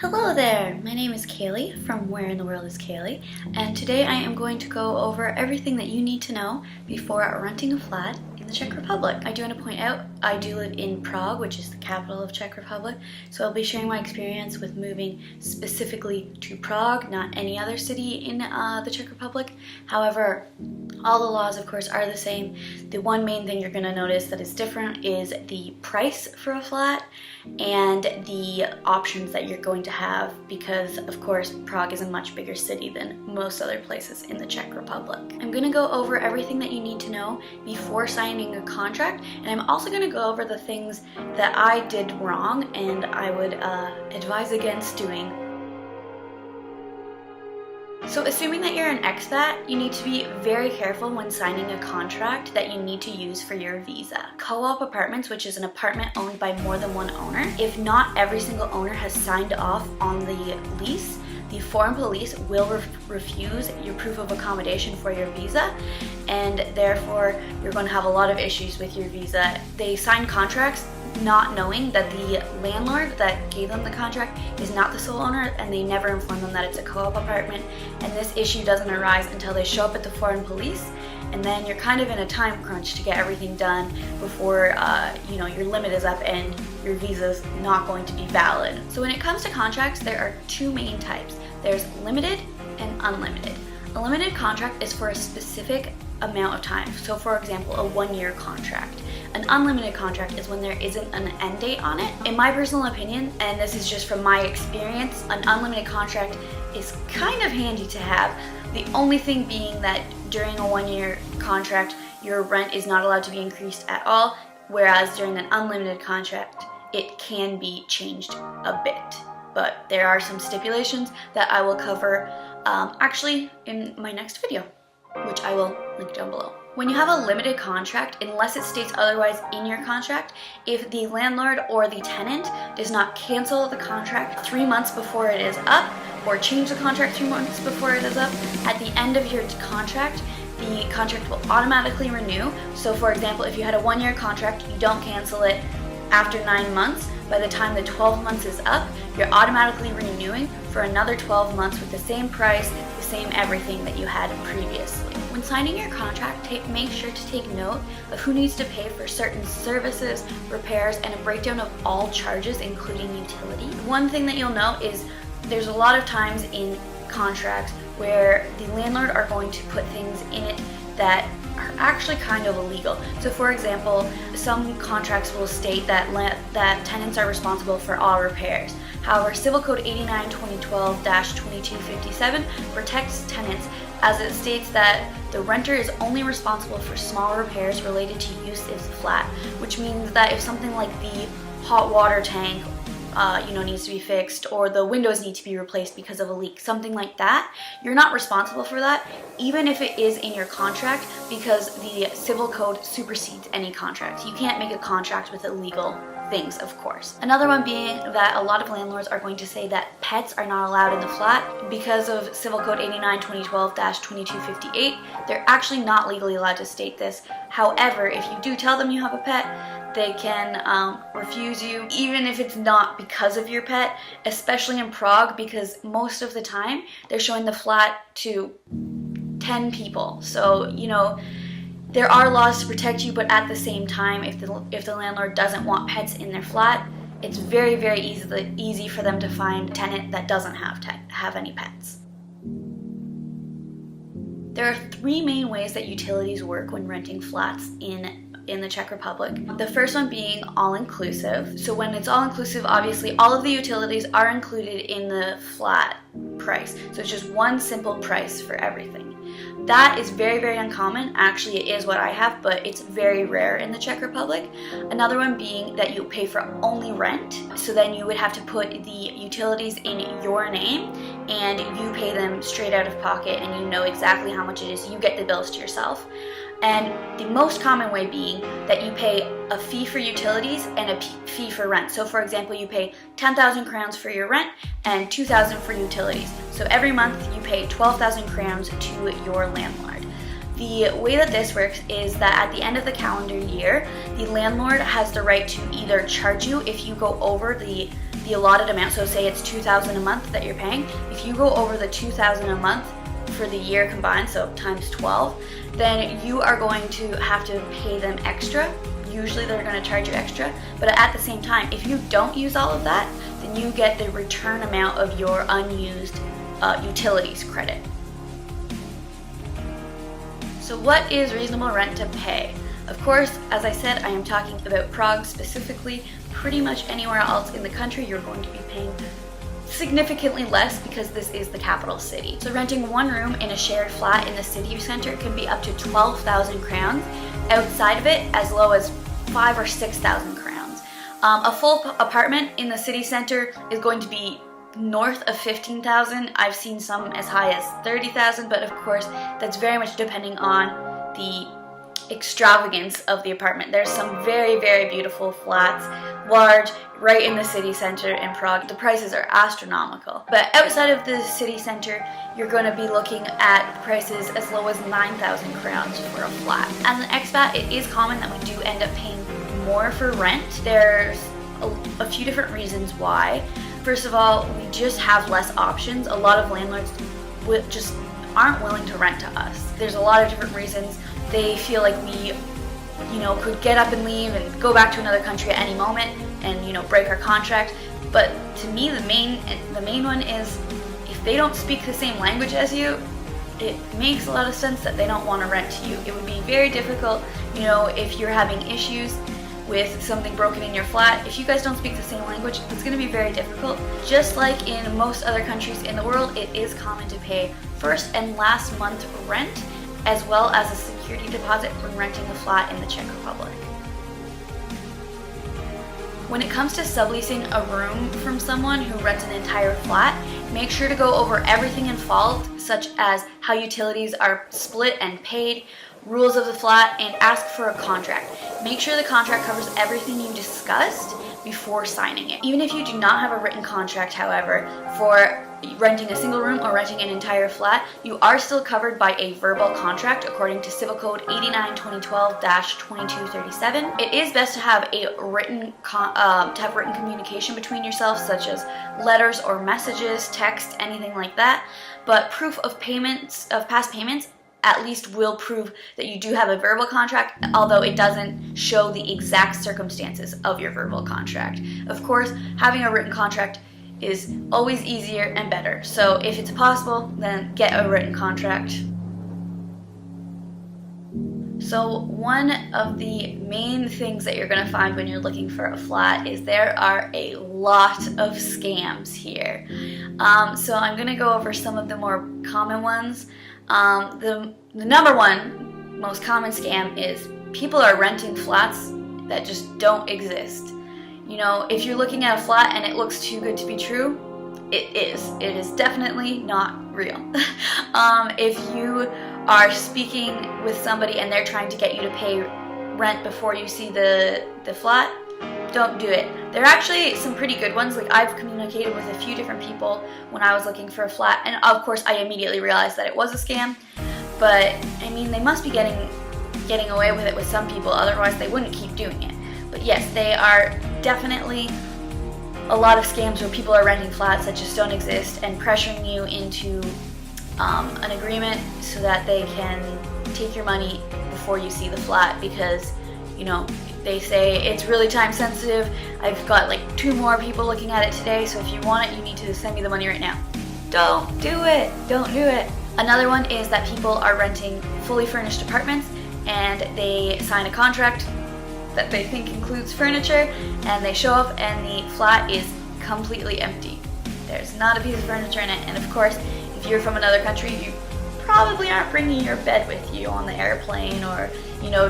Hello there, my name is Kaylee from Where in the World is Kaylee, and today I am going to go over everything that you need to know before renting a flat in the Czech Republic. I do want to point out I do live in Prague, which is the capital of Czech Republic, so I'll be sharing my experience with moving specifically to Prague, not any other city in the Czech Republic. However, all the laws, of course, are the same. The one main thing you're going to notice that is different is the price for a flat and the options that you're going to have because, of course, Prague is a much bigger city than most other places in the Czech Republic. I'm going to go over everything that you need to know before signing a contract, and I'm also going to go over the things that I did wrong and I would advise against doing. So assuming that you're an expat, you need to be very careful when signing a contract that you need to use for your visa. Co-op apartments, which is an apartment owned by more than one owner, if not every single owner has signed off on the lease, the foreign police will refuse your proof of accommodation for your visa, and therefore you're going to have a lot of issues with your visa. They sign contracts not knowing that the landlord that gave them the contract is not the sole owner, and they never inform them that it's a co-op apartment, and this issue doesn't arise until they show up at the foreign police, and then you're kind of in a time crunch to get everything done before your limit is up and your visa's not going to be valid. So when it comes to contracts, there are two main types. There's limited and unlimited. A limited contract is for a specific amount of time. So for example, a 1-year contract. An unlimited contract is when there isn't an end date on it. In my personal opinion, and this is just from my experience, an unlimited contract is kind of handy to have. The only thing being that during a 1-year contract, your rent is not allowed to be increased at all, whereas during an unlimited contract, it can be changed a bit. But there are some stipulations that I will cover actually in my next video, which I will link down below. When you have a limited contract, unless it states otherwise in your contract, if the landlord or the tenant does not cancel the contract 3 months before it is up, or change the contract 3 months before it is up, at the end of your contract, the contract will automatically renew. So for example, if you had a 1-year contract, you don't cancel it after 9 months, by the time the 12 months is up, you're automatically renewing for another 12 months with the same price, the same everything that you had previously. When signing your contract, make sure to take note of who needs to pay for certain services, repairs, and a breakdown of all charges, including utility. One thing that you'll note is there's a lot of times in contracts where the landlord are going to put things in it that are actually kind of illegal. So for example, some contracts will state that tenants are responsible for all repairs. However, Civil Code 89-2012-2257 protects tenants, as it states that the renter is only responsible for small repairs related to use of the flat, which means that if something like the hot water tank needs to be fixed, or the windows need to be replaced because of a leak, something like that, you're not responsible for that, even if it is in your contract, because the civil code supersedes any contract. You can't make a contract with illegal things, of course. Another one being that a lot of landlords are going to say that pets are not allowed in the flat because of Civil Code 89-2012-2258. They're actually not legally allowed to state this. However, if you do tell them you have a pet, they can refuse you, even if it's not because of your pet, especially in Prague, because most of the time they're showing the flat to 10 people. So, there are laws to protect you, but at the same time, if the landlord doesn't want pets in their flat, it's very, very easy for them to find a tenant that doesn't have any pets. There are 3 main ways that utilities work when renting flats in the Czech Republic. The first one being all-inclusive. So when it's all-inclusive, obviously all of the utilities are included in the flat price. So it's just one simple price for everything. That is very, very uncommon. Actually, it is what I have, but it's very rare in the Czech Republic. Another one being that you pay for only rent. So then you would have to put the utilities in your name, and you pay them straight out of pocket, and you know exactly how much it is. You get the bills to yourself. And the most common way being that you pay a fee for utilities and a fee for rent. So for example, you pay 10,000 crowns for your rent and 2,000 for utilities. So every month you pay 12,000 crowns to your landlord. The way that this works is that at the end of the calendar year, the landlord has the right to either charge you if you go over the the allotted amount, so say it's $2,000 a month that you're paying, if you go over the $2,000 a month for the year combined, so times 12, then you are going to have to pay them extra. Usually they're going to charge you extra, but at the same time, if you don't use all of that, then you get the return amount of your unused utilities credit. So what is reasonable rent to pay? Of course, as I said, I am talking about Prague specifically. Pretty much anywhere else in the country, you're going to be paying significantly less because this is the capital city. So renting one room in a shared flat in the city center can be up to 12,000 crowns. Outside of it, as low as 5,000 or 6,000 crowns. A full apartment in the city center is going to be north of 15,000. I've seen some as high as 30,000, but of course that's very much depending on the extravagance of the apartment. There's some very, very beautiful flats, large, right in the city center in Prague. The prices are astronomical. But outside of the city center, you're going to be looking at prices as low as 9,000 crowns for a flat. As an expat, it is common that we do end up paying more for rent. There's a few different reasons why. First of all, we just have less options. A lot of landlords just aren't willing to rent to us. There's a lot of different reasons. They feel like we, could get up and leave and go back to another country at any moment and, break our contract. But to me, the main one is if they don't speak the same language as you, it makes a lot of sense that they don't want to rent to you. It would be very difficult, if you're having issues with something broken in your flat. If you guys don't speak the same language, it's going to be very difficult. Just like in most other countries in the world, it is common to pay first and last month rent, as well as a security deposit when renting a flat in the Czech Republic. When it comes to subleasing a room from someone who rents an entire flat, make sure to go over everything involved, such as how utilities are split and paid, rules of the flat, and ask for a contract. Make sure the contract covers everything you discussed before signing it. Even if you do not have a written contract, however, for renting a single room or renting an entire flat, you are still covered by a verbal contract according to Civil Code 89-2012-2237. It is best to have a written communication between yourselves, such as letters or messages, text, anything like that. But proof of past payments at least will prove that you do have a verbal contract, although it doesn't show the exact circumstances of your verbal contract. Of course, having a written contract is always easier and better. So if it's possible, then get a written contract. So one of the main things that you're going to find when you're looking for a flat is there are a lot of scams here. So I'm going to go over some of the more common ones. The number one most common scam is people are renting flats that just don't exist. If you're looking at a flat and it looks too good to be true, it is. It is definitely not real. If you are speaking with somebody and they're trying to get you to pay rent before you see the flat, don't do it. There are actually some pretty good ones. Like, I've communicated with a few different people when I was looking for a flat, and of course I immediately realized that it was a scam. But I mean, they must be getting away with it with some people, otherwise they wouldn't keep doing it. But yes, they are definitely a lot of scams where people are renting flats that just don't exist and pressuring you into an agreement so that they can take your money before you see the flat, because they say it's really time sensitive. I've got like 2 more people looking at it today, so if you want it, you need to send me the money right now. Don't do it. Don't do it. Another one is that people are renting fully furnished apartments and they sign a contract that they think includes furniture, and they show up and the flat is completely empty. There's not a piece of furniture in it, and of course, if you're from another country, you probably aren't bringing your bed with you on the airplane, or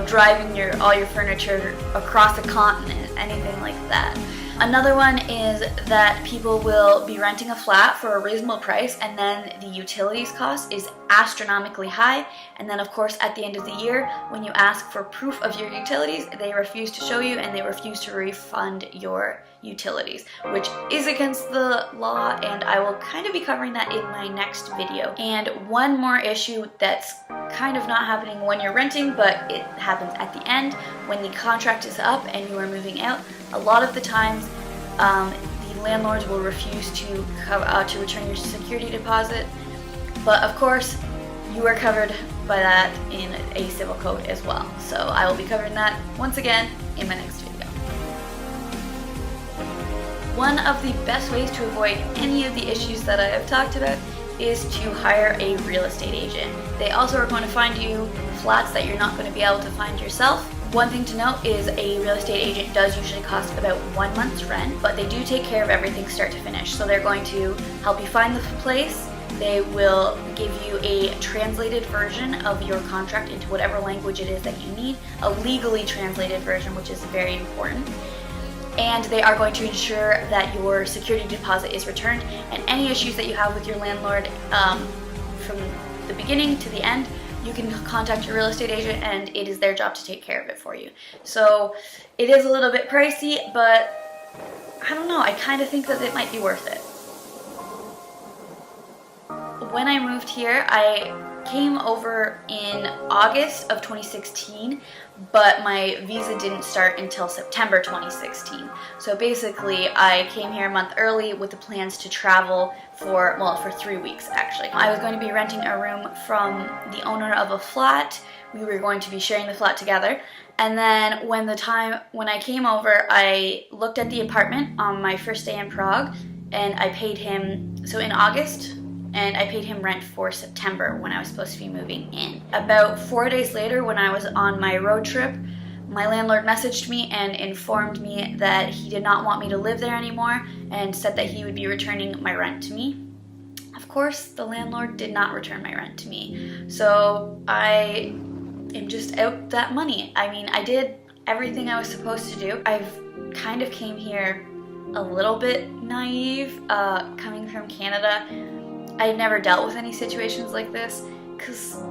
driving all your furniture across a continent, anything like that. Another one is that people will be renting a flat for a reasonable price, and then the utilities cost is astronomically high, and then of course at the end of the year, when you ask for proof of your utilities, they refuse to show you and they refuse to refund your utilities, which is against the law, and I will kind of be covering that in my next video. And one more issue that's kind of not happening when you're renting, but it happens at the end when the contract is up and you are moving out. A lot of the times the landlords will refuse to return your security deposit. But of course, you are covered by that in a civil code as well. So I will be covering that once again in my next video. One of the best ways to avoid any of the issues that I have talked about is to hire a real estate agent. They also are going to find you flats that you're not going to be able to find yourself. One thing to note is a real estate agent does usually cost about 1 month's rent, but they do take care of everything start to finish. So they're going to help you find the place. They will give you a translated version of your contract into whatever language it is that you need, a legally translated version, which is very important. And they are going to ensure that your security deposit is returned, and any issues that you have with your landlord from the beginning to the end, you can contact your real estate agent and it is their job to take care of it for you. So it is a little bit pricey, but I don't know, I kind of think that it might be worth it. When I moved here, I came over in August of 2016, but my visa didn't start until September 2016. So basically, I came here a month early with the plans to travel for 3 weeks actually. I was going to be renting a room from the owner of a flat. We were going to be sharing the flat together. And then when I came over, I looked at the apartment on my first day in Prague, and I paid him, so in August, and I paid him rent for September when I was supposed to be moving in. About 4 days later, when I was on my road trip, my landlord messaged me and informed me that he did not want me to live there anymore and said that he would be returning my rent to me. Of course, the landlord did not return my rent to me, so I am just out that money. I mean, I did everything I was supposed to do. I've kind of came here a little bit naive, coming from Canada. I never dealt with any situations like this because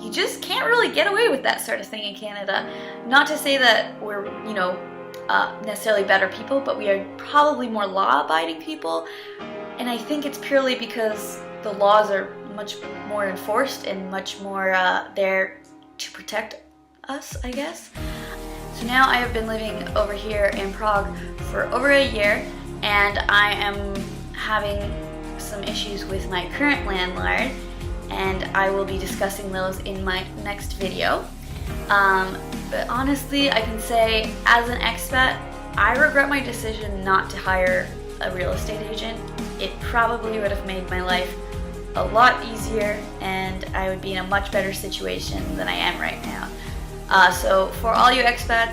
you just can't really get away with that sort of thing in Canada. Not to say that we're, necessarily better people, but we are probably more law-abiding people. And I think it's purely because the laws are much more enforced and much more there to protect us, I guess. So now I have been living over here in Prague for over a year, and I am having some issues with my current landlord, and I will be discussing those in my next video. But honestly, I can say as an expat, I regret my decision not to hire a real estate agent. It probably would have made my life a lot easier, and I would be in a much better situation than I am right now. So for all you expats,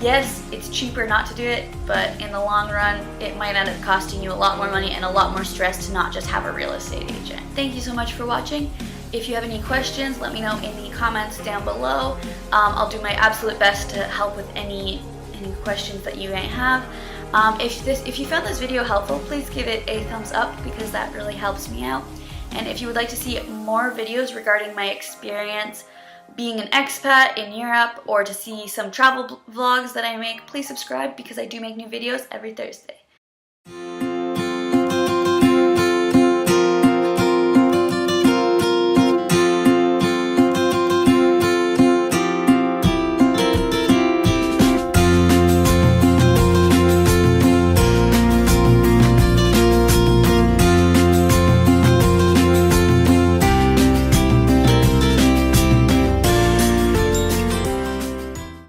yes, it's cheaper not to do it, but in the long run, it might end up costing you a lot more money and a lot more stress to not just have a real estate agent. Thank you so much for watching. If you have any questions, let me know in the comments down below. I'll do my absolute best to help with any questions that you may have. If you found this video helpful, please give it a thumbs up because that really helps me out. And if you would like to see more videos regarding my experience being an expat in Europe, or to see some travel vlogs that I make, please subscribe because I do make new videos every Thursday.